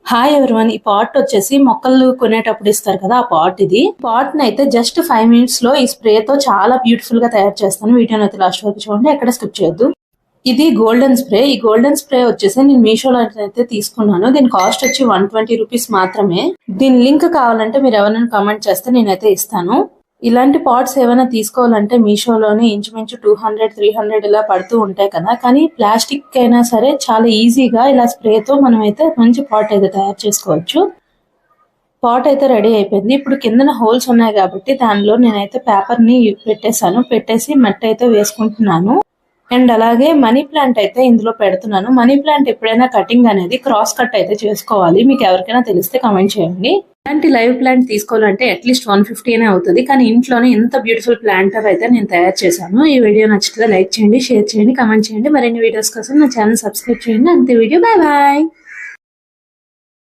Hi everyone, ఈ pot వచ్చేసి మొక్కలు కొనేటప్పుడు ఇస్తారు కదా, ఆ పాట్ ఇది. పాట్ అయితే జస్ట్ 5 minutes లో ఈ స్ప్రే తో చాలా బ్యూటిఫుల్ గా తయారు చేస్తాను. వీడియోని అయితే లాస్ట్ వరకు చూడండి, ఎక్కడ స్కిప్ చేయొద్దు. ఇది గోల్డెన్ స్ప్రే. ఈ గోల్డెన్ స్ప్రే వచ్చేసి నేను మీషోలో అయితే తీసుకున్నాను. దీని కాస్ట్ వచ్చి 120 రూపీస్ మాత్రమే. దీని లింక్ కావాలంటే మీరు ఎవరైనా కామెంట్ చేస్తే నేనైతే ఇస్తాను. ఇలాంటి పాట్స్ ఏమైనా తీసుకోవాలంటే మీషోలోనే ఇంచుమించు 200-300 ఇలా పడుతూ ఉంటాయి కదా. కానీ ప్లాస్టిక్ అయినా సరే చాలా ఈజీగా ఇలా స్ప్రేతో మనం అయితే మంచి పాట్ అయితే తయారు చేసుకోవచ్చు. పాట్ అయితే రెడీ అయిపోయింది. ఇప్పుడు కిందన హోల్స్ ఉన్నాయి కాబట్టి దానిలో నేనైతే పేపర్ ని పెట్టేసి మట్టి అయితే వేసుకుంటున్నాను. అండ్ అలాగే మనీ ప్లాంట్ అయితే ఇందులో పెడుతున్నాను. మనీ ప్లాంట్ ఎప్పుడైనా కటింగ్ అనేది క్రాస్ కట్ అయితే చేసుకోవాలి. మీకు ఎవరికైనా తెలిస్తే కామెంట్ చేయండి. ఇలాంటి లైవ్ ప్లాంట్ తీసుకోవాలంటే అట్లీస్ట్ 150 అనే అవుతుంది. కానీ ఇంట్లోనే ఇంత బ్యూటిఫుల్ ప్లాంటర్ అయితే నేను తయారు చేశాను. ఈ వీడియో నచ్చితే లైక్ చేయండి, షేర్ చేయండి, కామెంట్ చేయండి. మరిన్ని వీడియోస్ కోసం నా ఛానల్ సబ్స్క్రైబ్ చేయండి. అంతే వీడియో, బాయ్ బాయ్.